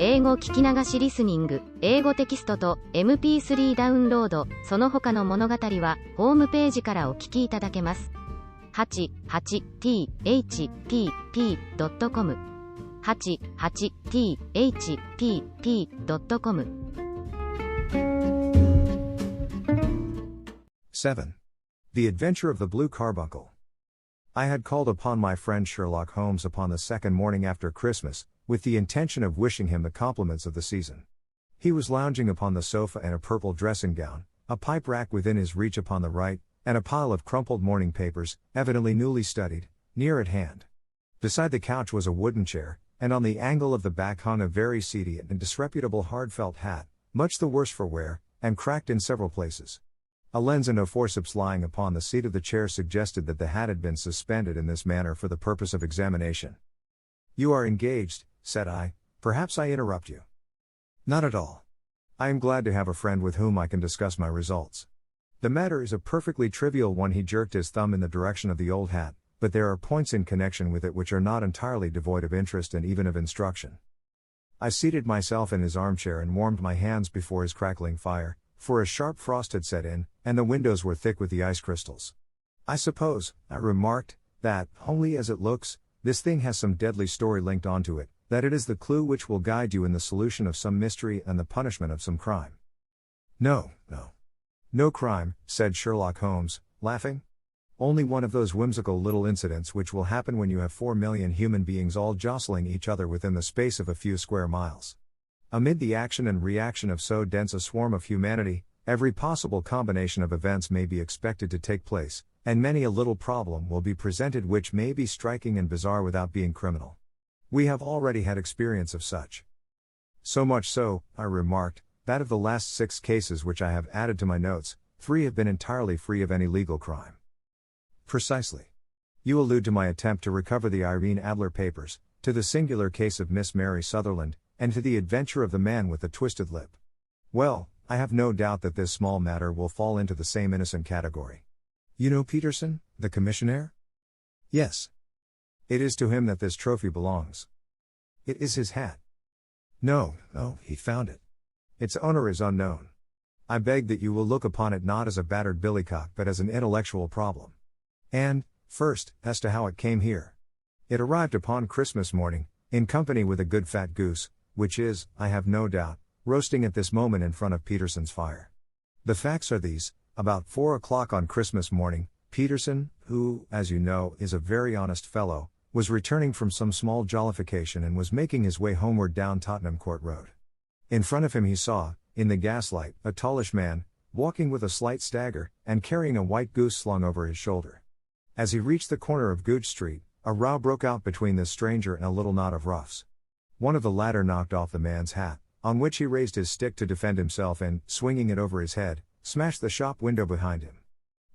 英語聞き流しリスニング、英語テキストと MP3 ダウンロード、その他の物語はホームページからお聞きいただけます。88thpp.com 88thpp.com 7. The Adventure of the Blue Carbuncle. I had called upon my friend Sherlock Holmes upon the second morning after Christmas, with the intention of wishing him the compliments of the season. He was lounging upon the sofa in a purple dressing gown, a pipe rack within his reach upon the right, and a pile of crumpled morning papers, evidently newly studied, near at hand. Beside the couch was a wooden chair, and on the angle of the back hung a very seedy and disreputable hard felt hat, much the worse for wear, and cracked in several places. A lens and a forceps lying upon the seat of the chair suggested that the hat had been suspended in this manner for the purpose of examination. "You are engaged," said I. "Perhaps I interrupt you." "Not at all. I am glad to have a friend with whom I can discuss my results. The matter is a perfectly trivial one." He jerked his thumb in the direction of the old hat, "but there are points in connection with it which are not entirely devoid of interest and even of instruction." I seated myself in his armchair and warmed my hands before his crackling fire, for a sharp frost had set in, and the windows were thick with the ice crystals. "I suppose," I remarked, "that, homely as it looks, this thing has some deadly story linked onto it, that it is the clue which will guide you in the solution of some mystery and the punishment of some crime." No crime," said Sherlock Holmes, laughing. "Only one of those whimsical little incidents which will happen when you have 4 million human beings all jostling each other within the space of a few square miles. Amid the action and reaction of so dense a swarm of humanity, every possible combination of events may be expected to take place, and many a little problem will be presented which may be striking and bizarre without being criminal. We have already had experience of such. So much so," I remarked, "that of the last 6 cases which I have added to my notes, 3 have been entirely free of any legal crime." "Precisely. You allude to my attempt to recover the Irene Adler papers, to the singular case of Miss Mary Sutherland, and to the adventure of the man with the twisted lip. Well, I have no doubt that this small matter will fall into the same innocent category. You know Peterson, the commissionaire?" "Yes. It is to him that this trophy belongs." "It is his hat." No, he found it. Its owner is unknown. I beg that you will look upon it not as a battered billycock but as an intellectual problem. And, first, as to how it came here. It arrived upon Christmas morning, in company with a good fat goose, which is, I have no doubt, roasting at this moment in front of Peterson's fire. The facts are these: about 4 o'clock on Christmas morning, Peterson, who, as you know, is a very honest fellow, was returning from some small jollification and was making his way homeward down Tottenham Court Road. In front of him he saw, in the gaslight, a tallish man, walking with a slight stagger, and carrying a white goose slung over his shoulder. As he reached the corner of Gooch Street, a row broke out between this stranger and a little knot of roughs. One of the latter knocked off the man's hat, on which he raised his stick to defend himself and, swinging it over his head, smashed the shop window behind him.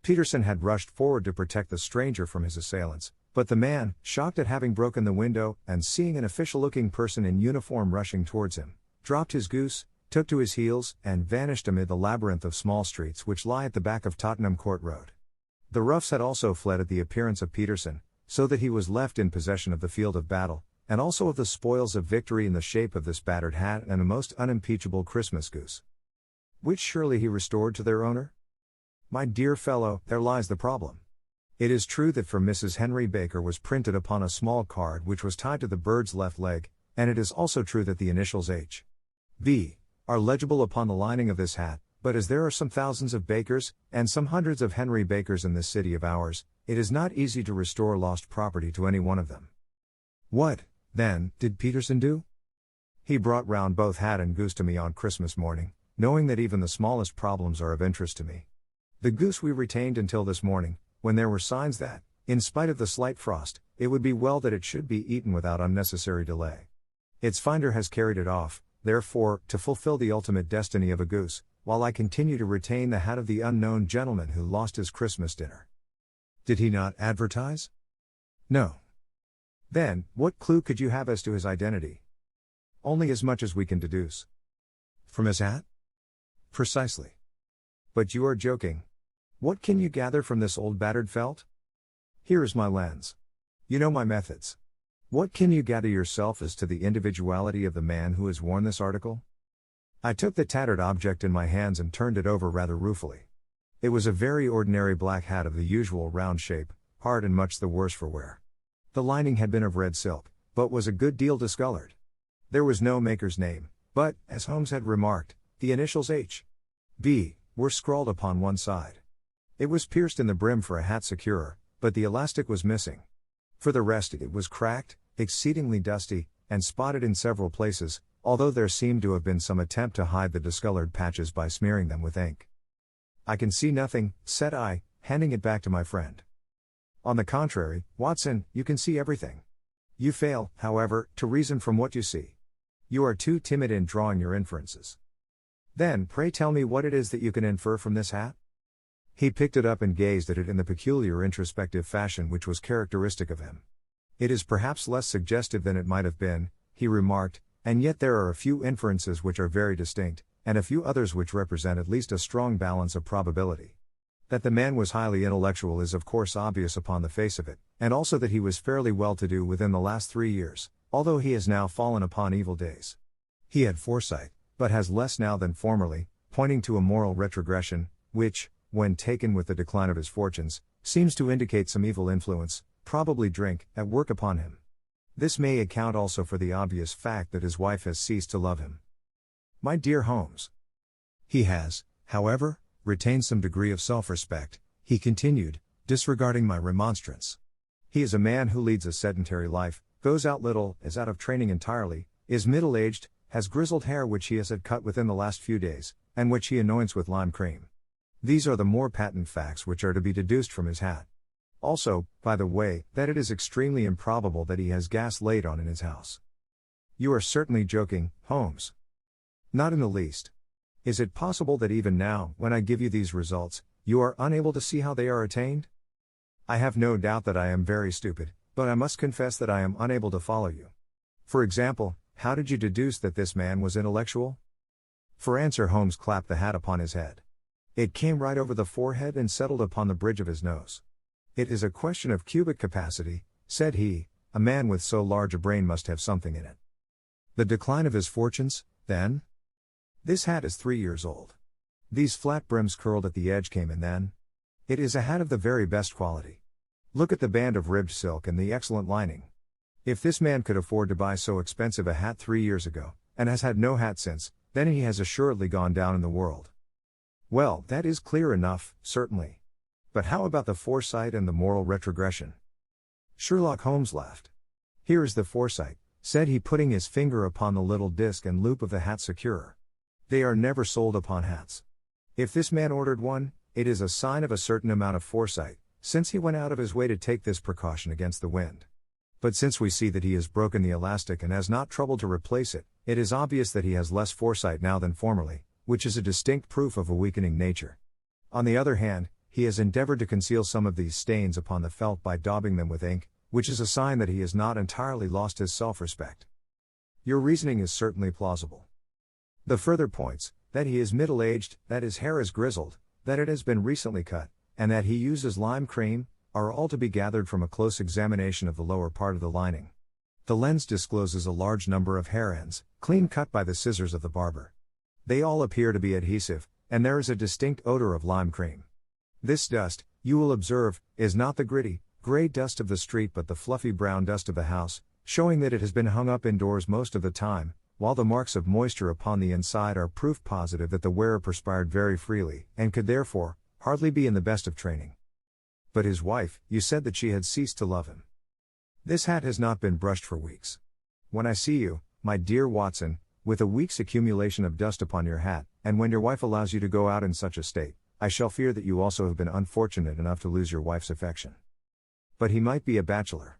Peterson had rushed forward to protect the stranger from his assailants, but the man, shocked at having broken the window, and seeing an official-looking person in uniform rushing towards him, dropped his goose, took to his heels, and vanished amid the labyrinth of small streets which lie at the back of Tottenham Court Road. The roughs had also fled at the appearance of Peterson, so that he was left in possession of the field of battle, and also of the spoils of victory in the shape of this battered hat and a most unimpeachable Christmas goose. Which surely he restored to their owner? My dear fellow, there lies the problem. It is true that for Mrs. Henry Baker was printed upon a small card which was tied to the bird's left leg, and it is also true that the initials H.B. are legible upon the lining of this hat, but as there are some thousands of Bakers, and some hundreds of Henry Bakers in this city of ours, it is not easy to restore lost property to any one of them. What, then, did Peterson do? He brought round both hat and goose to me on Christmas morning, knowing that even the smallest problems are of interest to me. The goose we retained until this morning, when there were signs that, in spite of the slight frost, it would be well that it should be eaten without unnecessary delay. Its finder has carried it off, therefore, to fulfill the ultimate destiny of a goose, while I continue to retain the hat of the unknown gentleman who lost his Christmas dinner. Did he not advertise? No. Then, what clue could you have as to his identity? Only as much as we can deduce. From his hat? Precisely. But you are joking. What can you gather from this old battered felt? Here is my lens. You know my methods. What can you gather yourself as to the individuality of the man who has worn this article? I took the tattered object in my hands and turned it over rather ruefully. It was a very ordinary black hat of the usual round shape, hard and much the worse for wear. The lining had been of red silk, but was a good deal discolored. There was no maker's name, but, as Holmes had remarked, the initials H.B. were scrawled upon one side. It was pierced in the brim for a hat securer, but the elastic was missing. For the rest, it was cracked, exceedingly dusty, and spotted in several places, although there seemed to have been some attempt to hide the discolored patches by smearing them with ink. "I can see nothing," said I, handing it back to my friend. "On the contrary, Watson, you can see everything. You fail, however, to reason from what you see. You are too timid in drawing your inferences. Then, pray tell me what it is that you can infer from this hat?" He picked it up and gazed at it in the peculiar introspective fashion which was characteristic of him. "It is perhaps less suggestive than it might have been," he remarked, "and yet there are a few inferences which are very distinct, and a few others which represent at least a strong balance of probability. That the man was highly intellectual is of course obvious upon the face of it, and also that he was fairly well-to-do within the last 3 years, although he has now fallen upon evil days. He had foresight, but has less now than formerly, pointing to a moral retrogression, which, when taken with the decline of his fortunes, seems to indicate some evil influence, probably drink, at work upon him. This may account also for the obvious fact that his wife has ceased to love him. My dear Holmes. He has, however, retained some degree of self-respect," he continued, disregarding my remonstrance. "He is a man who leads a sedentary life, goes out little, is out of training entirely, is middle-aged, has grizzled hair which he has had cut within the last few days, and which he anoints with lime cream. These are the more patent facts which are to be deduced from his hat. Also, by the way, that it is extremely improbable that he has gas laid on in his house." "You are certainly joking, Holmes." "Not in the least. Is it possible that even now, when I give you these results, you are unable to see how they are attained? I have no doubt that I am very stupid, but I must confess that I am unable to follow you. For example, how did you deduce that this man was intellectual?" For answer Holmes clapped the hat upon his head. It came right over the forehead and settled upon the bridge of his nose. "It is a question of cubic capacity," said he. "A man with so large a brain must have something in it." "The decline of his fortunes, then? This hat is 3 years old. These flat brims curled at the edge came in then. It is a hat of the very best quality. Look at the band of ribbed silk and the excellent lining. If this man could afford to buy so expensive a hat 3 years ago, and has had no hat since, then he has assuredly gone down in the world." "Well, that is clear enough, certainly. But how about the foresight and the moral retrogression?" Sherlock Holmes laughed. "Here is the foresight," said he, putting his finger upon the little disc and loop of the hat securer. "They are never sold upon hats. If this man ordered one, it is a sign of a certain amount of foresight, since he went out of his way to take this precaution against the wind. But since we see that he has broken the elastic and has not troubled to replace it, it is obvious that he has less foresight now than formerly, which is a distinct proof of a weakening nature. On the other hand, he has endeavored to conceal some of these stains upon the felt by daubing them with ink, which is a sign that he has not entirely lost his self-respect. Your reasoning is certainly plausible. The further points, that he is middle-aged, that his hair is grizzled, that it has been recently cut, and that he uses lime cream, are all to be gathered from a close examination of the lower part of the lining. The lens discloses a large number of hair ends, clean cut by the scissors of the barber. They all appear to be adhesive, and there is a distinct odor of lime cream. This dust, you will observe, is not the gritty, gray dust of the street but the fluffy brown dust of the house, showing that it has been hung up indoors most of the time, while the marks of moisture upon the inside are proof positive that the wearer perspired very freely, and could therefore, hardly be in the best of training. But his wife, you said that she had ceased to love him. This hat has not been brushed for weeks. When I see you, my dear Watson, with a week's accumulation of dust upon your hat, and when your wife allows you to go out in such a state, I shall fear that you also have been unfortunate enough to lose your wife's affection. But he might be a bachelor.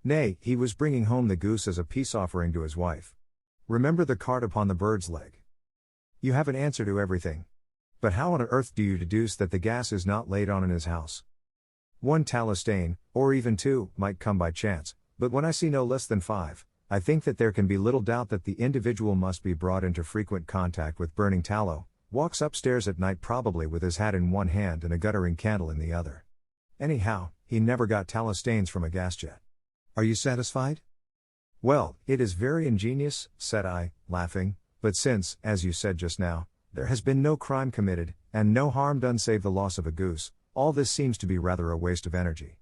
Nay, he was bringing home the goose as a peace offering to his wife. Remember the card upon the bird's leg. You have an answer to everything. But how on earth do you deduce that the gas is not laid on in his house? 1 tallow stain, or even 2, might come by chance, but when I see no less than 5, I think that there can be little doubt that the individual must be brought into frequent contact with burning tallow, walks upstairs at night probably with his hat in one hand and a guttering candle in the other. Anyhow, he never got tallow stains from a gas jet. Are you satisfied? Well, it is very ingenious, said I, laughing, but since, as you said just now, there has been no crime committed, and no harm done save the loss of a goose, all this seems to be rather a waste of energy.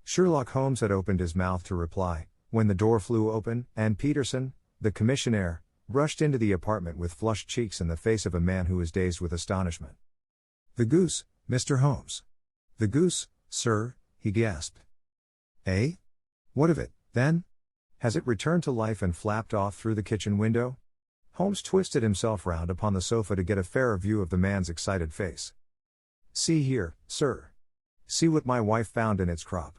Sherlock Holmes had opened his mouth to reply, when the door flew open, and Peterson, the commissionaire, rushed into the apartment with flushed cheeks and the face of a man who was dazed with astonishment. The goose, Mr. Holmes. The goose, sir, he gasped. Eh? What of it, then? Has it returned to life and flapped off through the kitchen window? Holmes twisted himself round upon the sofa to get a fairer view of the man's excited face. See here, sir. See what my wife found in its crop.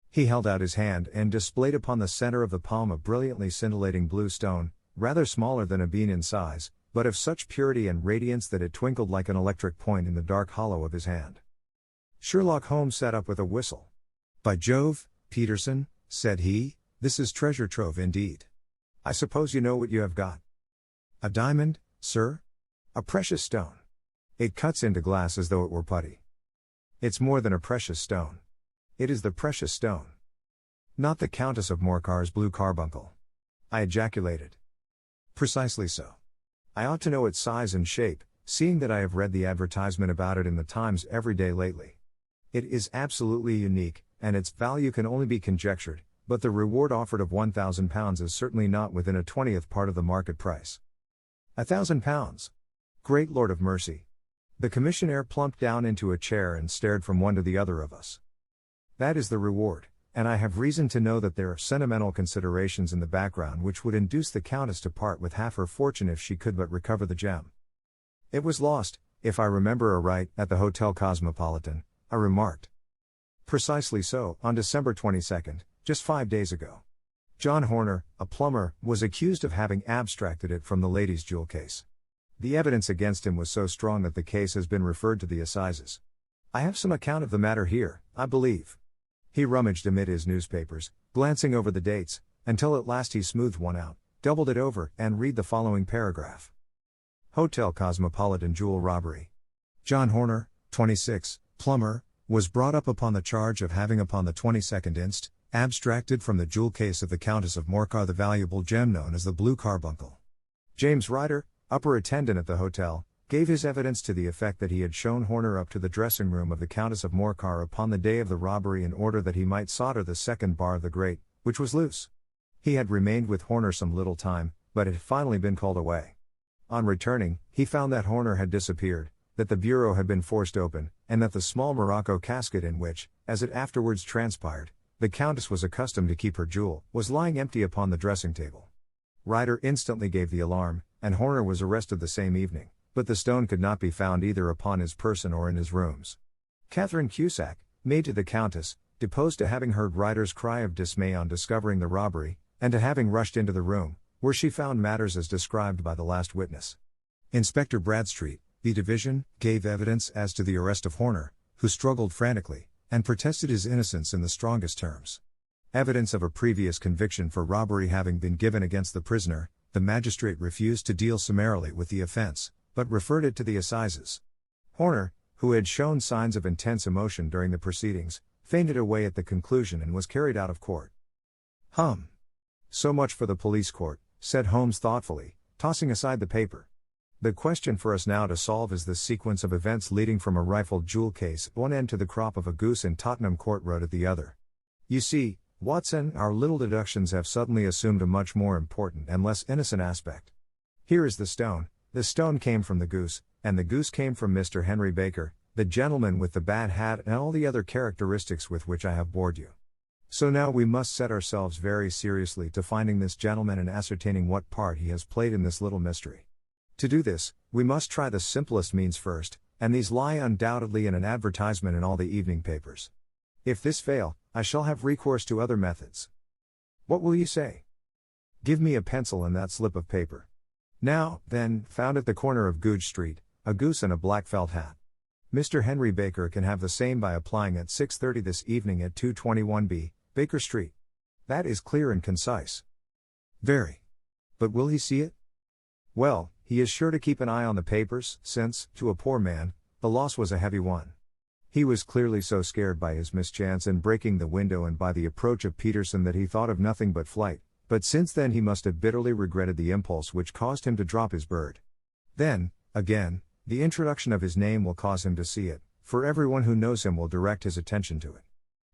He held out his hand and displayed upon the center of the palm a brilliantly scintillating blue stone, rather smaller than a bean in size, but of such purity and radiance that it twinkled like an electric point in the dark hollow of his hand. Sherlock Holmes sat up with a whistle. By Jove, Peterson, said he, this is treasure trove indeed. I suppose you know what you have got. A diamond, sir? A precious stone. It cuts into glass as though it were putty. It's more than a precious stone. It is the precious stone. Not the Countess of Morcar's blue carbuncle. I ejaculated. Precisely so. I ought to know its size and shape, seeing that I have read the advertisement about it in the Times every day lately. It is absolutely unique, and its value can only be conjectured, but the reward offered of £1,000 is certainly not within a 20th part of the market price. £1,000! Great Lord of mercy! The commissionaire plumped down into a chair and stared from one to the other of us. That is the reward, and I have reason to know that there are sentimental considerations in the background which would induce the Countess to part with half her fortune if she could but recover the gem. It was lost, if I remember aright, at the Hotel Cosmopolitan, I remarked. Precisely so, on December 22nd, just 5 days ago. John Horner, a plumber, was accused of having abstracted it from the lady's jewel case. The evidence against him was so strong that the case has been referred to the assizes. I have some account of the matter here, I believe. He rummaged amid his newspapers, glancing over the dates, until at last he smoothed one out, doubled it over, and read the following paragraph. Hotel Cosmopolitan jewel robbery. John Horner, 26, plumber, was brought up upon the charge of having upon the 22nd inst. Abstracted from the jewel case of the Countess of Morcar the valuable gem known as the blue carbuncle. James Ryder, upper attendant at the hotel, gave his evidence to the effect that he had shown Horner up to the dressing room of the Countess of Morcar upon the day of the robbery in order that he might solder the second bar of the grate, which was loose. He had remained with Horner some little time, but had finally been called away. On returning, he found that Horner had disappeared, that the bureau had been forced open, and that the small morocco casket in which, as it afterwards transpired, the Countess was accustomed to keep her jewel, was lying empty upon the dressing table. Ryder instantly gave the alarm, and Horner was arrested the same evening, but the stone could not be found either upon his person or in his rooms. Catherine Cusack, maid to the Countess, deposed to having heard Ryder's cry of dismay on discovering the robbery, and to having rushed into the room, where she found matters as described by the last witness. Inspector Bradstreet, the division, gave evidence as to the arrest of Horner, who struggled frantically, and protested his innocence in the strongest terms. Evidence of a previous conviction for robbery having been given against the prisoner, the magistrate refused to deal summarily with the offense, but referred it to the assizes. Horner, who had shown signs of intense emotion during the proceedings, fainted away at the conclusion and was carried out of court. So much for the police court, said Holmes thoughtfully, tossing aside the paper. The question for us now to solve is the sequence of events leading from a rifled jewel case at one end to the crop of a goose in Tottenham Court Road at the other. You see, Watson, our little deductions have suddenly assumed a much more important and less innocent aspect. Here is the stone came from the goose, and the goose came from Mr. Henry Baker, the gentleman with the bad hat and all the other characteristics with which I have bored you. So now we must set ourselves very seriously to finding this gentleman and ascertaining what part he has played in this little mystery. To do this, we must try the simplest means first, and these lie undoubtedly in an advertisement in all the evening papers. If this fail, I shall have recourse to other methods. What will you say? Give me a pencil and that slip of paper. Now, then, found at the corner of Goodge Street, a goose and a black felt hat. Mr. Henry Baker can have the same by applying at 6:30 this evening at 221B, Baker Street. That is clear and concise. Very. But will he see it? Well, he is sure to keep an eye on the papers, since, to a poor man, the loss was a heavy one. He was clearly so scared by his mischance in breaking the window and by the approach of Peterson that he thought of nothing but flight, but since then he must have bitterly regretted the impulse which caused him to drop his bird. Then, again, the introduction of his name will cause him to see it, for everyone who knows him will direct his attention to it.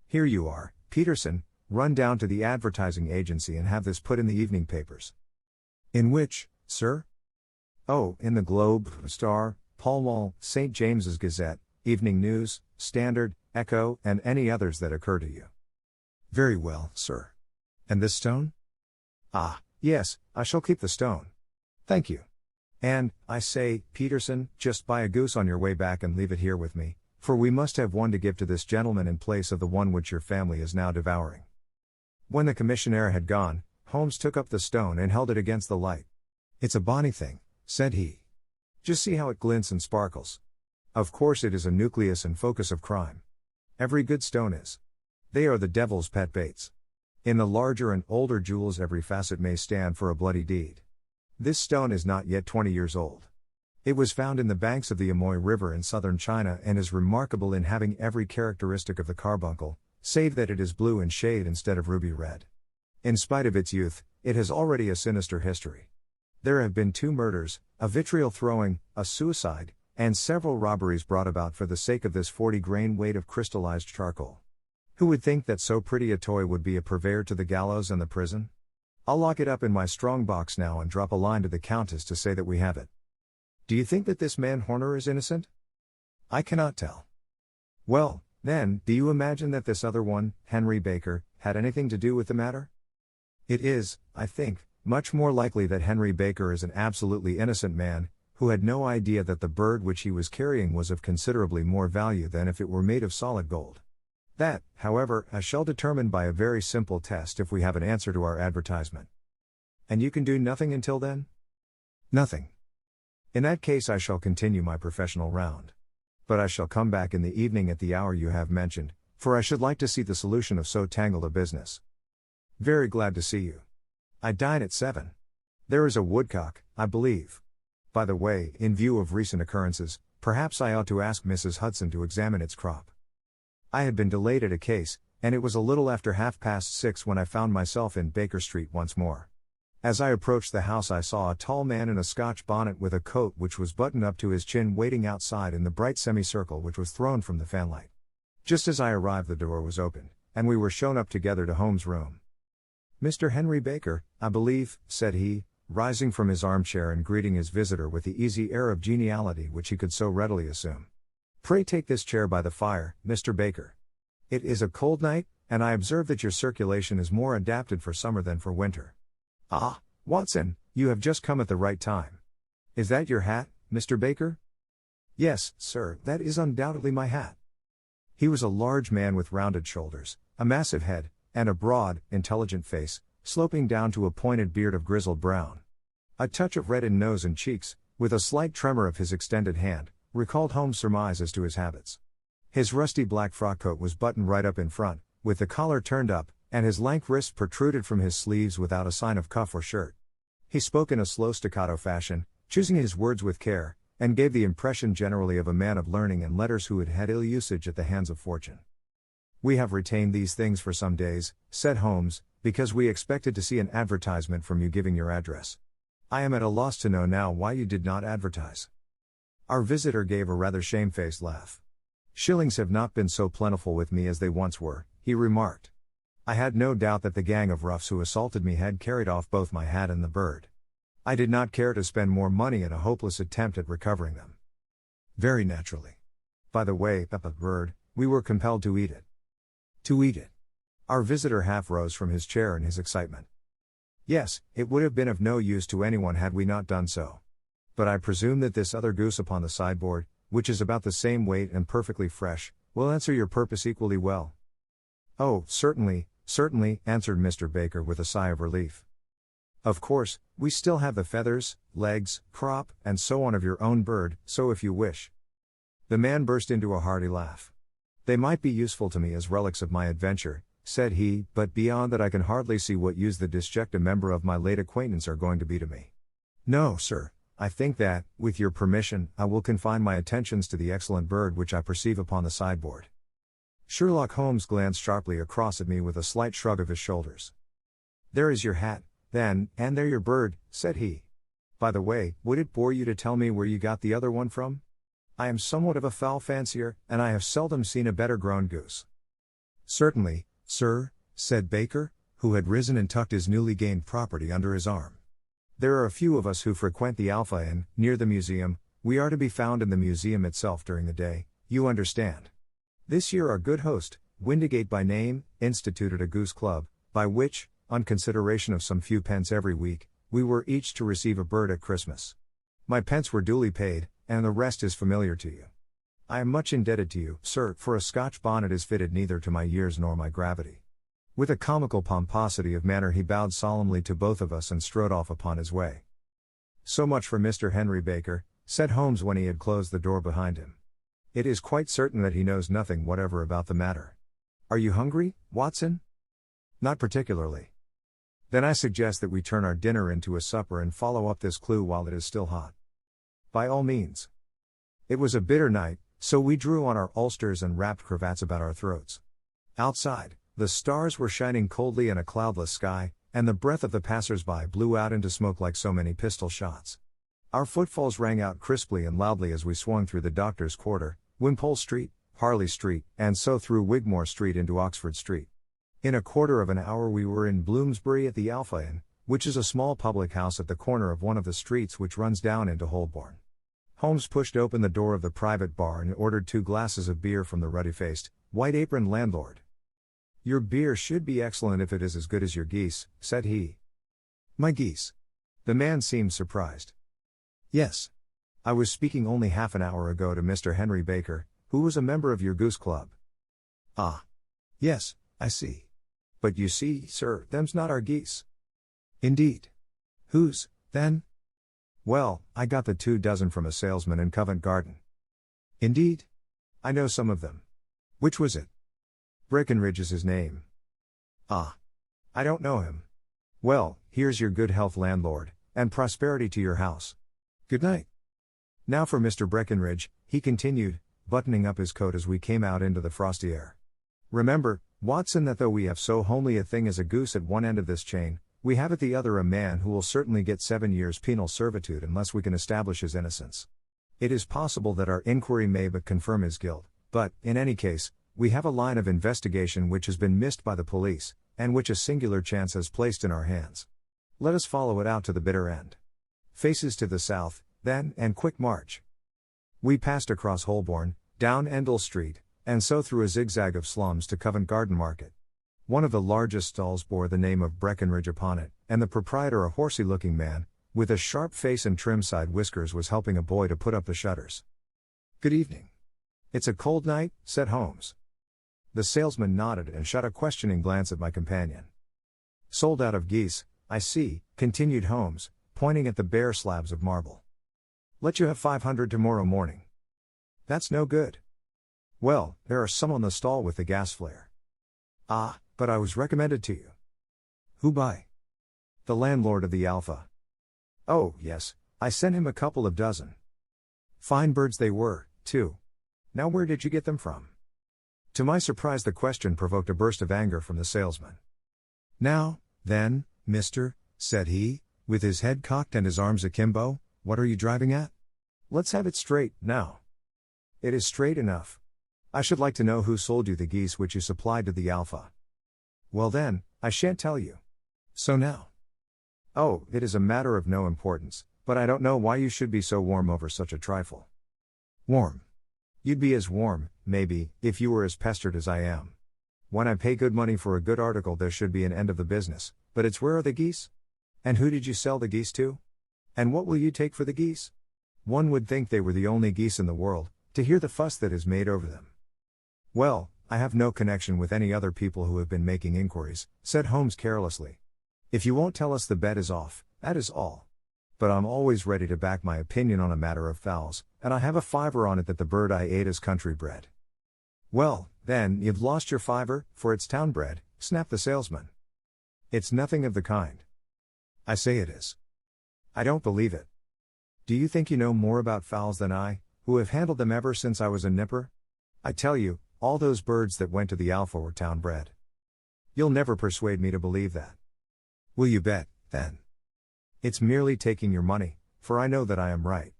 Here you are, Peterson, run down to the advertising agency and have this put in the evening papers. In which, sir? Oh, in the Globe, Star, Pall Mall, St. James's Gazette, Evening News, Standard, Echo, and any others that occur to you. Very well, sir. And this stone? Ah, yes, I shall keep the stone. Thank you. And, I say, Peterson, just buy a goose on your way back and leave it here with me, for we must have one to give to this gentleman in place of the one which your family is now devouring. When the commissionaire had gone, Holmes took up the stone and held it against the light. It's a bonny thing, said he. Just see how it glints and sparkles. Of course it is a nucleus and focus of crime. Every good stone is. They are the devil's pet baits. In the larger and older jewels every facet may stand for a bloody deed. This stone is not yet 20 years old. It was found in the banks of the Amoy River in southern China and is remarkable in having every characteristic of the carbuncle, save that it is blue in shade instead of ruby red. In spite of its youth, it has already a sinister history. There have been 2 murders, a vitriol throwing, a suicide, and several robberies brought about for the sake of this 40-grain weight of crystallized charcoal. Who would think that so pretty a toy would be a purveyor to the gallows and the prison? I'll lock it up in my strong box now and drop a line to the Countess to say that we have it. Do you think that this man Horner is innocent? I cannot tell. Well, then, do you imagine that this other one, Henry Baker, had anything to do with the matter? It is, I think, much more likely that Henry Baker is an absolutely innocent man, who had no idea that the bird which he was carrying was of considerably more value than if it were made of solid gold. That, however, I shall determine by a very simple test if we have an answer to our advertisement. And you can do nothing until then? Nothing. In that case I shall continue my professional round. But I shall come back in the evening at the hour you have mentioned, for I should like to see the solution of so tangled a business. Very glad to see you. I dine at 7. There is a woodcock, I believe. By the way, in view of recent occurrences, perhaps I ought to ask Mrs. Hudson to examine its crop. I had been delayed at a case, and it was a little after 6:30 when I found myself in Baker Street once more. As I approached the house I saw a tall man in a Scotch bonnet with a coat which was buttoned up to his chin waiting outside in the bright semicircle which was thrown from the fanlight. Just as I arrived the door was opened, and we were shown up together to Holmes' room. Mr. Henry Baker, I believe, said he, rising from his armchair and greeting his visitor with the easy air of geniality which he could so readily assume. Pray take this chair by the fire, Mr. Baker. It is a cold night, and I observe that your circulation is more adapted for summer than for winter. Ah, Watson, you have just come at the right time. Is that your hat, Mr. Baker? Yes, sir, that is undoubtedly my hat. He was a large man with rounded shoulders, a massive head, and a broad, intelligent face, sloping down to a pointed beard of grizzled brown. A touch of red in nose and cheeks, with a slight tremor of his extended hand, recalled Holmes' surmise as to his habits. His rusty black frock coat was buttoned right up in front, with the collar turned up, and his lank wrists protruded from his sleeves without a sign of cuff or shirt. He spoke in a slow staccato fashion, choosing his words with care, and gave the impression generally of a man of learning and letters who had had ill usage at the hands of fortune. We have retained these things for some days, said Holmes, because we expected to see an advertisement from you giving your address. I am at a loss to know now why you did not advertise. Our visitor gave a rather shamefaced laugh. Shillings have not been so plentiful with me as they once were, he remarked. I had no doubt that the gang of roughs who assaulted me had carried off both my hat and the bird. I did not care to spend more money in a hopeless attempt at recovering them. Very naturally. By the way, the bird, we were compelled to eat it. To eat it. Our visitor half rose from his chair in his excitement. Yes, it would have been of no use to anyone had we not done so. But I presume that this other goose upon the sideboard, which is about the same weight and perfectly fresh, will answer your purpose equally well. Oh, certainly, certainly, answered Mr. Baker with a sigh of relief. Of course, we still have the feathers, legs, crop, and so on of your own bird, so if you wish. The man burst into a hearty laugh. They might be useful to me as relics of my adventure, said he, but beyond that I can hardly see what use the disjecta member of my late acquaintance are going to be to me. No, sir. I think that, with your permission, I will confine my attentions to the excellent bird which I perceive upon the sideboard. Sherlock Holmes glanced sharply across at me with a slight shrug of his shoulders. There is your hat, Then, and there your bird, said he. By the way, would it bore you to tell me where you got the other one from? I am somewhat of a fowl fancier, and I have seldom seen a better grown goose. Certainly, sir, said Baker, who had risen and tucked his newly gained property under his arm. There are a few of us who frequent the Alpha Inn, near the museum. We are to be found in the museum itself during the day, you understand. This year our good host, Windigate by name, instituted a goose club, by which, on consideration of some few pence every week, we were each to receive a bird at Christmas. My pence were duly paid, and the rest is familiar to you. I am much indebted to you, sir, for a Scotch bonnet is fitted neither to my years nor my gravity. With a comical pomposity of manner he bowed solemnly to both of us and strode off upon his way. So much for Mr. Henry Baker, said Holmes when he had closed the door behind him. It is quite certain that he knows nothing whatever about the matter. Are you hungry, Watson? Not particularly. Then I suggest that we turn our dinner into a supper and follow up this clue while it is still hot. By all means. It was a bitter night, so we drew on our ulsters and wrapped cravats about our throats. Outside, the stars were shining coldly in a cloudless sky, and the breath of the passers-by blew out into smoke like so many pistol shots. Our footfalls rang out crisply and loudly as we swung through the Doctor's Quarter, Wimpole Street, Harley Street, and so through Wigmore Street into Oxford Street. In a quarter of an hour we were in Bloomsbury at the Alpha Inn, which is a small public house at the corner of one of the streets which runs down into Holborn. Holmes pushed open the door of the private bar and ordered 2 glasses of beer from the ruddy-faced, white-aproned landlord. Your beer should be excellent if it is as good as your geese, said he. My geese? The man seemed surprised. Yes. I was speaking only half an hour ago to Mr. Henry Baker, who was a member of your goose club. Ah. Yes, I see. But you see, sir, them's not our geese. Indeed. Whose, then? Well, I got the 2 dozen from a salesman in Covent Garden. Indeed? I know some of them. Which was it? Breckenridge is his name. Ah. I don't know him. Well, here's your good health, landlord, and prosperity to your house. Good night. Now for Mr. Breckenridge, he continued, buttoning up his coat as we came out into the frosty air. Remember, Watson, that though we have so homely a thing as a goose at one end of this chain, we have at the other a man who will certainly get 7 years penal servitude unless we can establish his innocence. It is possible that our inquiry may but confirm his guilt, but, in any case, we have a line of investigation which has been missed by the police, and which a singular chance has placed in our hands. Let us follow it out to the bitter end. Faces to the south, then, and quick march. We passed across Holborn, down Endell Street, and so through a zigzag of slums to Covent Garden Market. One of the largest stalls bore the name of Breckenridge upon it, and the proprietor, a horsey-looking man, with a sharp face and trim side whiskers, was helping a boy to put up the shutters. Good evening. It's a cold night, said Holmes. The salesman nodded and shot a questioning glance at my companion. Sold out of geese, I see, continued Holmes, pointing at the bare slabs of marble. Let you have 500 tomorrow morning. That's no good. Well, there are some on the stall with the gas flare. Ah, but I was recommended to you. Who by? The landlord of the Alpha. Oh, yes, I sent him a couple of dozen. Fine birds they were, too. Now where did you get them from? To my surprise the question provoked a burst of anger from the salesman. Now, then, mister, said he, with his head cocked and his arms akimbo, what are you driving at? Let's have it straight, now. It is straight enough. I should like to know who sold you the geese which you supplied to the Alpha. Well then, I shan't tell you. So now. Oh, it is a matter of no importance, but I don't know why you should be so warm over such a trifle. Warm. You'd be as warm, maybe, if you were as pestered as I am. When I pay good money for a good article there should be an end of the business, but it's where are the geese? And who did you sell the geese to? And what will you take for the geese? One would think they were the only geese in the world, to hear the fuss that is made over them. Well, I have no connection with any other people who have been making inquiries, said Holmes carelessly. If you won't tell us the bet is off, that is all. But I'm always ready to back my opinion on a matter of fowls, and I have a fiver on it that the bird I ate is country bred. Well, then, you've lost your fiver, for it's town bred, snapped the salesman. It's nothing of the kind. I say it is. I don't believe it. Do you think you know more about fowls than I, who have handled them ever since I was a nipper? I tell you, all those birds that went to the Alpha were town bred. You'll never persuade me to believe that. Will you bet, then. It's merely taking your money, for I know that I am right.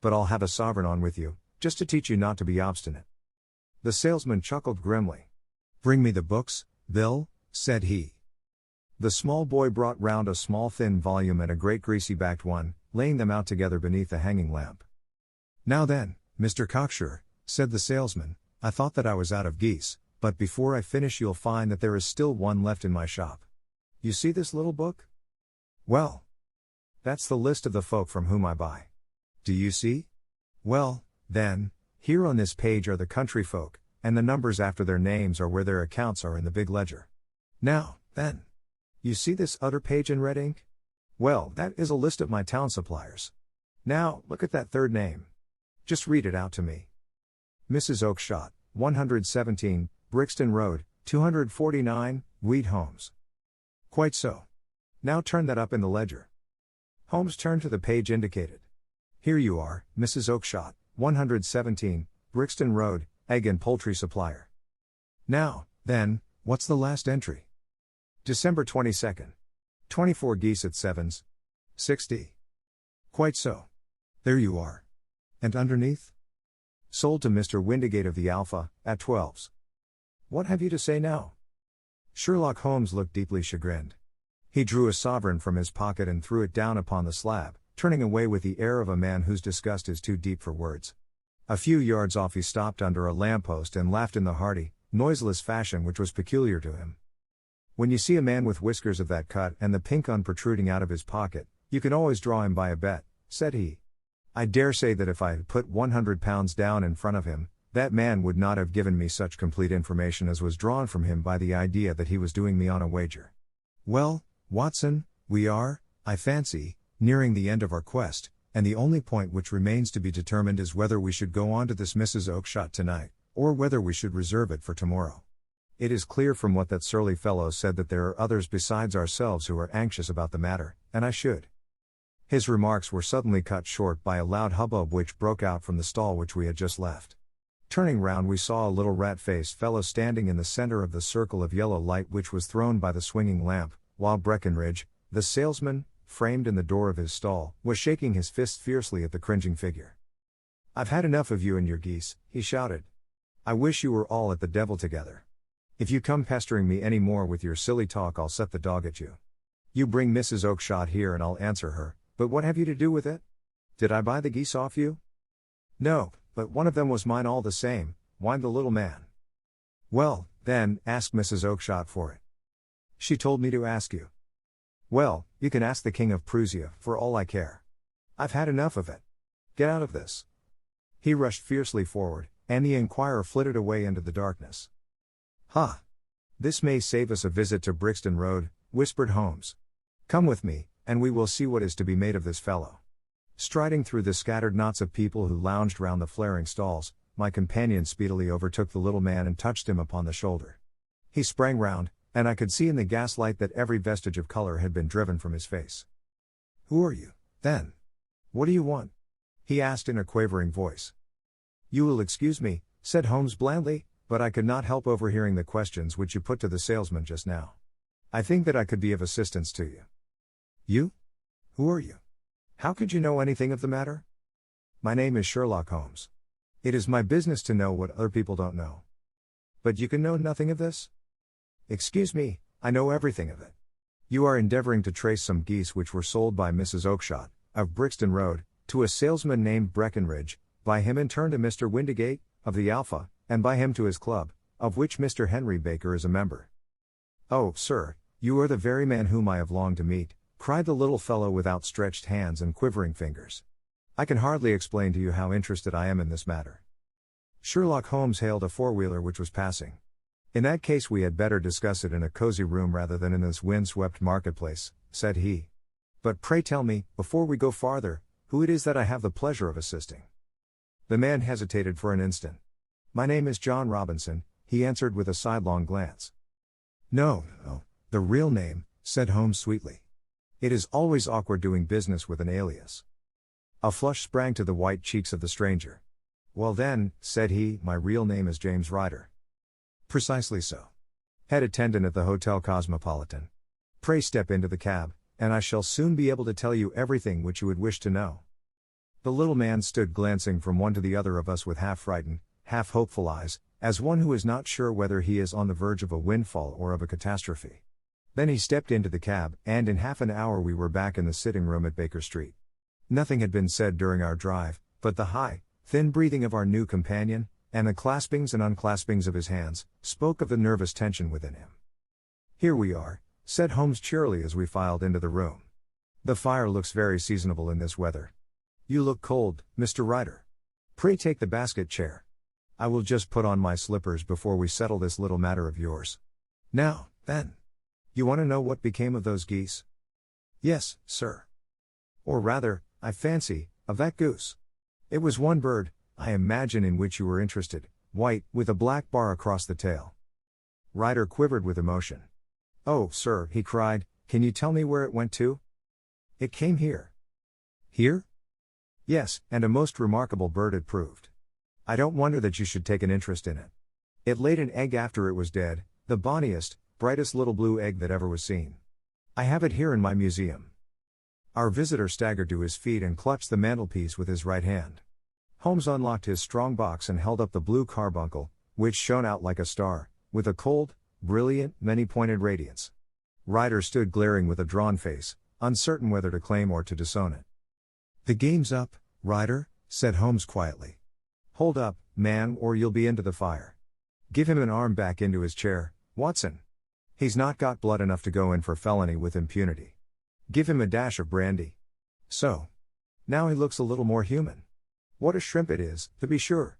But I'll have a sovereign on with you, just to teach you not to be obstinate. The salesman chuckled grimly. Bring me the books, Bill, said he. The small boy brought round a small thin volume and a great greasy-backed one, laying them out together beneath the hanging lamp. Now then, Mr. Cocksure, said the salesman, I thought that I was out of geese, but before I finish you'll find that there is still one left in my shop. You see this little book? Well, that's the list of the folk from whom I buy. Do you see? Well, then, here on this page are the country folk, and the numbers after their names are where their accounts are in the big ledger. Now, then. You see this other page in red ink? Well, that is a list of my town suppliers. Now, look at that third name. Just read it out to me. Mrs. Oakshott, 117, Brixton Road, 249, Wheat Holmes. Quite so. Now turn that up in the ledger. Holmes turned to the page indicated. Here you are, Mrs. Oakshott, 117, Brixton Road, Egg and Poultry Supplier. Now, then, what's the last entry? December 22nd. 24 geese at sevens. 60. Quite so. There you are. And underneath? Sold to Mr. Windigate of the Alpha, at 12s. What have you to say now? Sherlock Holmes looked deeply chagrined. He drew a sovereign from his pocket and threw it down upon the slab, turning away with the air of a man whose disgust is too deep for words. A few yards off he stopped under a lamppost and laughed in the hearty, noiseless fashion which was peculiar to him. When you see a man with whiskers of that cut and the pink un protruding out of his pocket, you can always draw him by a bet, said he. I dare say that if I had put £100 down in front of him, that man would not have given me such complete information as was drawn from him by the idea that he was doing me on a wager. Well, Watson, we are, I fancy, nearing the end of our quest, and the only point which remains to be determined is whether we should go on to this Mrs. Oakshott tonight, or whether we should reserve it for tomorrow. It is clear from what that surly fellow said that there are others besides ourselves who are anxious about the matter, and I should. His remarks were suddenly cut short by a loud hubbub which broke out from the stall which we had just left. Turning round we saw a little rat-faced fellow standing in the center of the circle of yellow light which was thrown by the swinging lamp, while Breckenridge, the salesman, framed in the door of his stall, was shaking his fist fiercely at the cringing figure. I've had enough of you and your geese, he shouted. I wish you were all at the devil together. If you come pestering me any more with your silly talk I'll set the dog at you. You bring Mrs. Oakshott here and I'll answer her, but what have you to do with it? Did I buy the geese off you? No, but one of them was mine all the same, whined the little man. Well, then, ask Mrs. Oakshott for it. She told me to ask you. Well, you can ask the King of Prussia, for all I care. I've had enough of it. Get out of this. He rushed fiercely forward, and the inquirer flitted away into the darkness. Ha! This may save us a visit to Brixton Road, whispered Holmes. Come with me, and we will see what is to be made of this fellow. Striding through the scattered knots of people who lounged round the flaring stalls, my companion speedily overtook the little man and touched him upon the shoulder. He sprang round, and I could see in the gaslight that every vestige of color had been driven from his face. Who are you, then? What do you want? He asked in a quavering voice. You will excuse me, said Holmes blandly, but I could not help overhearing the questions which you put to the salesman just now. I think that I could be of assistance to you. You? Who are you? How could you know anything of the matter? My name is Sherlock Holmes. It is my business to know what other people don't know. But you can know nothing of this? Excuse me, I know everything of it. You are endeavoring to trace some geese which were sold by Mrs. Oakshott, of Brixton Road, to a salesman named Breckenridge, by him in turn to Mr. Windigate, of the Alpha, and by him to his club, of which Mr. Henry Baker is a member. Oh, sir, you are the very man whom I have longed to meet, cried the little fellow with outstretched hands and quivering fingers. I can hardly explain to you how interested I am in this matter. Sherlock Holmes hailed a four-wheeler which was passing. In that case we had better discuss it in a cozy room rather than in this wind-swept marketplace, said he. But pray tell me, before we go farther, who it is that I have the pleasure of assisting. The man hesitated for an instant. My name is John Robinson, he answered with a sidelong glance. No, the real name, said Holmes sweetly. It is always awkward doing business with an alias. A flush sprang to the white cheeks of the stranger. Well then, said he, my real name is James Ryder. Precisely so. Head attendant at the Hotel Cosmopolitan. Pray step into the cab, and I shall soon be able to tell you everything which you would wish to know." The little man stood glancing from one to the other of us with half-frightened, half-hopeful eyes, as one who is not sure whether he is on the verge of a windfall or of a catastrophe. Then he stepped into the cab, and in half an hour we were back in the sitting room at Baker Street. Nothing had been said during our drive, but the high, thin breathing of our new companion, and the claspings and unclaspings of his hands, spoke of the nervous tension within him. "Here we are," said Holmes cheerily as we filed into the room. "The fire looks very seasonable in this weather. You look cold, Mr. Ryder. Pray take the basket chair. I will just put on my slippers before we settle this little matter of yours. Now, then. You want to know what became of those geese?" "Yes, sir. Or rather, I fancy, of that goose. It was one bird, I imagine, in which you were interested, white, with a black bar across the tail." Ryder quivered with emotion. "Oh, sir," he cried, "can you tell me where it went to?" "It came here." "Here?" "Yes, and a most remarkable bird it proved. I don't wonder that you should take an interest in it. It laid an egg after it was dead, the bonniest, brightest little blue egg that ever was seen. I have it here in my museum." Our visitor staggered to his feet and clutched the mantelpiece with his right hand. Holmes unlocked his strong box and held up the blue carbuncle, which shone out like a star, with a cold, brilliant, many-pointed radiance. Ryder stood glaring with a drawn face, uncertain whether to claim or to disown it. "The game's up, Ryder," said Holmes quietly. "Hold up, man, or you'll be into the fire. Give him an arm back into his chair, Watson. He's not got blood enough to go in for felony with impunity. Give him a dash of brandy. So. Now he looks a little more human. What a shrimp it is, to be sure."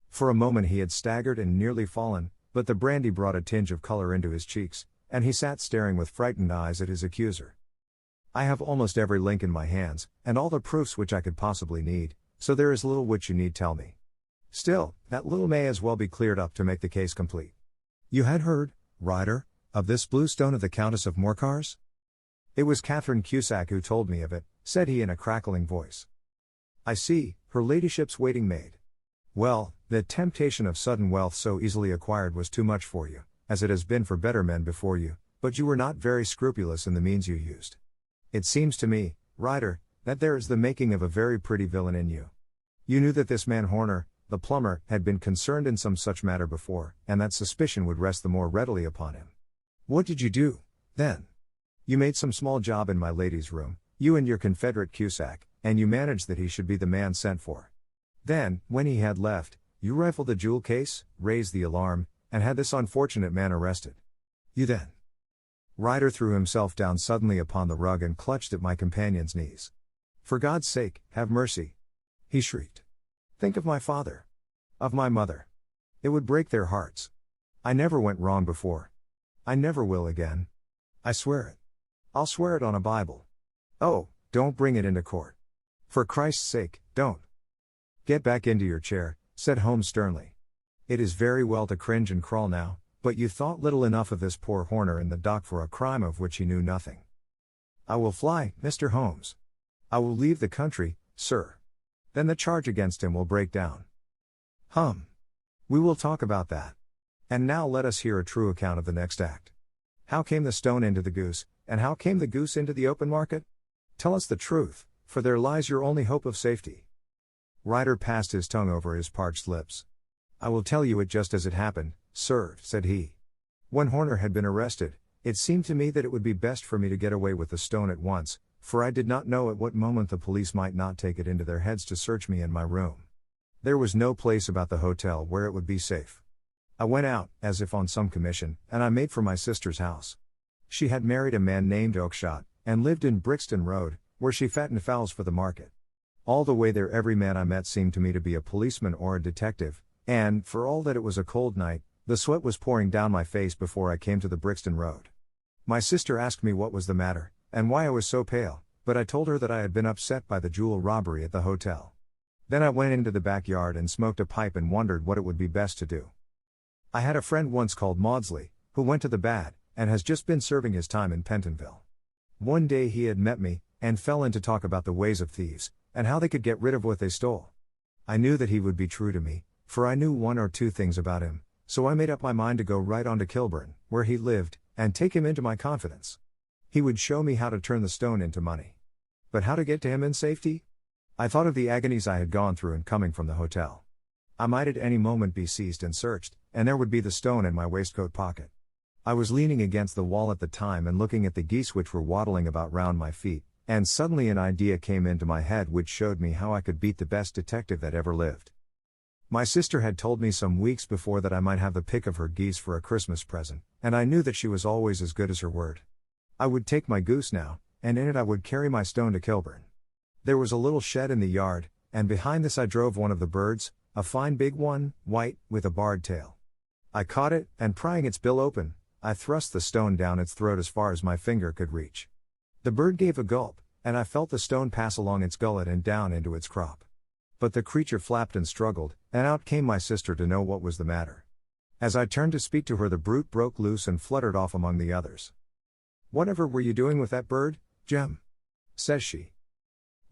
For a moment he had staggered and nearly fallen, but the brandy brought a tinge of color into his cheeks, and he sat staring with frightened eyes at his accuser. "I have almost every link in my hands, and all the proofs which I could possibly need, so there is little which you need tell me. Still, that little may as well be cleared up to make the case complete. You had heard, Ryder, of this blue stone of the Countess of Morcar's?" "It was Catherine Cusack who told me of it," said he in a crackling voice. "I see, her ladyship's waiting maid. Well, the temptation of sudden wealth so easily acquired was too much for you, as it has been for better men before you, but you were not very scrupulous in the means you used. It seems to me, Ryder, that there is the making of a very pretty villain in you. You knew that this man Horner, the plumber, had been concerned in some such matter before, and that suspicion would rest the more readily upon him. What did you do, then? You made some small job in my lady's room, you and your confederate Cusack, and you managed that he should be the man sent for. Then, when he had left, you rifled the jewel case, raised the alarm, and had this unfortunate man arrested. You then." Ryder threw himself down suddenly upon the rug and clutched at my companion's knees. "For God's sake, have mercy!" he shrieked. "Think of my father. Of my mother. It would break their hearts. I never went wrong before. I never will again. I swear it. I'll swear it on a Bible. Oh, don't bring it into court. For Christ's sake, don't." "Get back into your chair," said Holmes sternly. "It is very well to cringe and crawl now, but you thought little enough of this poor Horner in the dock for a crime of which he knew nothing. I will fly, Mr. Holmes. I will leave the country, sir. Then the charge against him will break down. We will talk about that. And now let us hear a true account of the next act. How came the stone into the goose, and how came the goose into the open market? Tell us the truth, for there lies your only hope of safety." Ryder passed his tongue over his parched lips. "I will tell you it just as it happened, sir," said he. "When Horner had been arrested, it seemed to me that it would be best for me to get away with the stone at once, for I did not know at what moment the police might not take it into their heads to search me in my room. There was no place about the hotel where it would be safe. I went out, as if on some commission, and I made for my sister's house. She had married a man named Oakshott, and lived in Brixton Road, where she fattened fowls for the market. All the way there every man I met seemed to me to be a policeman or a detective, and, for all that it was a cold night, the sweat was pouring down my face before I came to the Brixton Road. My sister asked me what was the matter, and why I was so pale, but I told her that I had been upset by the jewel robbery at the hotel. Then I went into the backyard and smoked a pipe and wondered what it would be best to do. I had a friend once called Maudsley, who went to the bad, and has just been serving his time in Pentonville. One day he had met me, and fell in to talk about the ways of thieves, and how they could get rid of what they stole. I knew that he would be true to me, for I knew one or two things about him, so I made up my mind to go right on to Kilburn, where he lived, and take him into my confidence. He would show me how to turn the stone into money. But how to get to him in safety? I thought of the agonies I had gone through in coming from the hotel. I might at any moment be seized and searched, and there would be the stone in my waistcoat pocket. I was leaning against the wall at the time and looking at the geese which were waddling about round my feet, and suddenly an idea came into my head which showed me how I could beat the best detective that ever lived. My sister had told me some weeks before that I might have the pick of her geese for a Christmas present, and I knew that she was always as good as her word. I would take my goose now, and in it I would carry my stone to Kilburn. There was a little shed in the yard, and behind this I drove one of the birds, a fine big one, white, with a barred tail. I caught it, and prying its bill open, I thrust the stone down its throat as far as my finger could reach. The bird gave a gulp, and I felt the stone pass along its gullet and down into its crop. But the creature flapped and struggled, and out came my sister to know what was the matter. As I turned to speak to her, the brute broke loose and fluttered off among the others. "Whatever were you doing with that bird, Jem?" says she.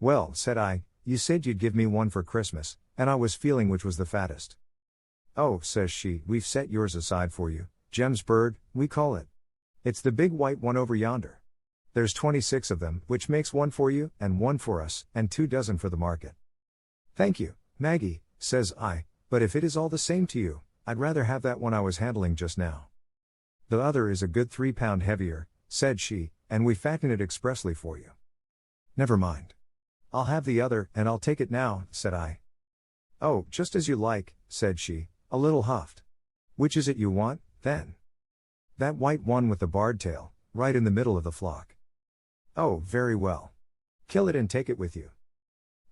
"Well," said I, "you said you'd give me one for Christmas, and I was feeling which was the fattest." "Oh," says she, "we've set yours aside for you, Jem's bird, we call it. It's the big white one over yonder. There's 26 of them, which makes one for you, and one for us, and 2 dozen for the market." "Thank you, Maggie," says I, "but if it is all the same to you, I'd rather have that one I was handling just now." "The other is a good 3 pound heavier," said she, "and we fatten it expressly for you." "Never mind. I'll have the other, and I'll take it now," said I. "Oh, just as you like," said she, a little huffed. "Which is it you want, then?" "That white one with the barred tail, right in the middle of the flock." "Oh, very well. Kill it and take it with you."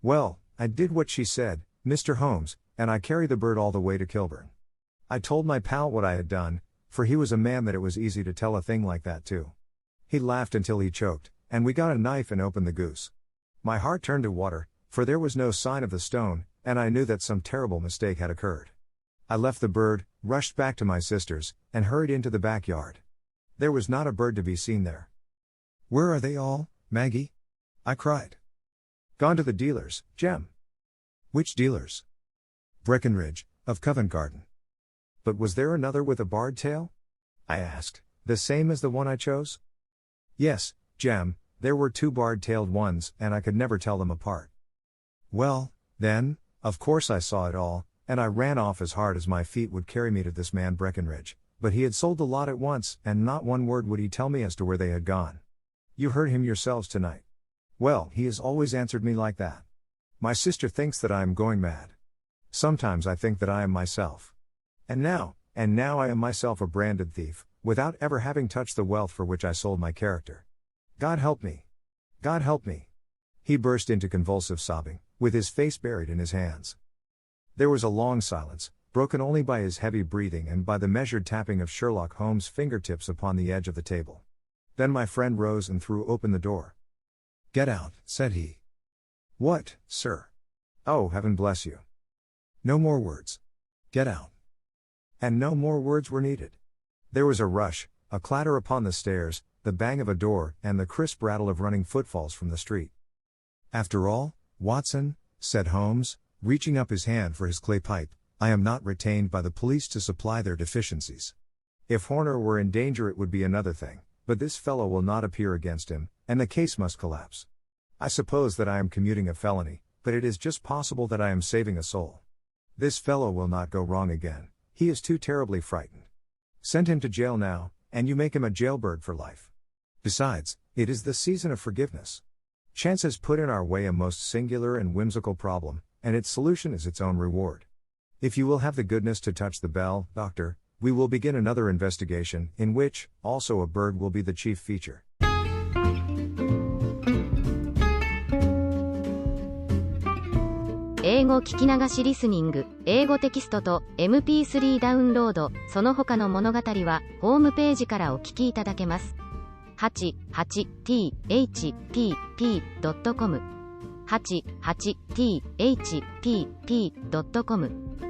Well, I did what she said, Mr. Holmes, and I carried the bird all the way to Kilburn. I told my pal what I had done, for he was a man that it was easy to tell a thing like that to. He laughed until he choked, and we got a knife and opened the goose. My heart turned to water, for there was no sign of the stone, and I knew that some terrible mistake had occurred. I left the bird, rushed back to my sister's, and hurried into the backyard. There was not a bird to be seen there. "Where are they all, Maggie?" I cried. "Gone to the dealers, Jem." "Which dealers?" "Breckenridge, of Covent Garden." "But was there another with a barred tail?" I asked, "the same as the one I chose?" "Yes, Jem, there were 2 barred-tailed ones, and I could never tell them apart." Well, then, of course I saw it all, and I ran off as hard as my feet would carry me to this man Breckenridge, but he had sold the lot at once, and not one word would he tell me as to where they had gone. You heard him yourselves tonight. Well, he has always answered me like that. My sister thinks that I am going mad. Sometimes I think that I am myself. And now I am myself a branded thief, without ever having touched the wealth for which I sold my character. God help me! God help me! He burst into convulsive sobbing, with his face buried in his hands. There was a long silence, broken only by his heavy breathing and by the measured tapping of Sherlock Holmes' fingertips upon the edge of the table. Then my friend rose and threw open the door. "Get out," said he. "What, sir?" "Oh, heaven bless you." "No more words. Get out." And no more words were needed. There was a rush, a clatter upon the stairs, the bang of a door, and the crisp rattle of running footfalls from the street. "After all, Watson," said Holmes, reaching up his hand for his clay pipe, "I am not retained by the police to supply their deficiencies. If Horner were in danger it would be another thing, but this fellow will not appear against him, and the case must collapse. I suppose that I am commuting a felony, but it is just possible that I am saving a soul. This fellow will not go wrong again, he is too terribly frightened. Send him to jail now, and you make him a jailbird for life. Besides, it is the season of forgiveness. Chance has put in our way a most singular and whimsical problem, and its solution is its own reward. If you will have the goodness to touch the bell, Doctor, we will begin another investigation, in which, also a bird will be the chief feature."英語聞き流しリスニング、英語テキストと MP3 ダウンロード、その他の物語は、ホームページからお聞きいただけます。88thpp.com 88thpp.com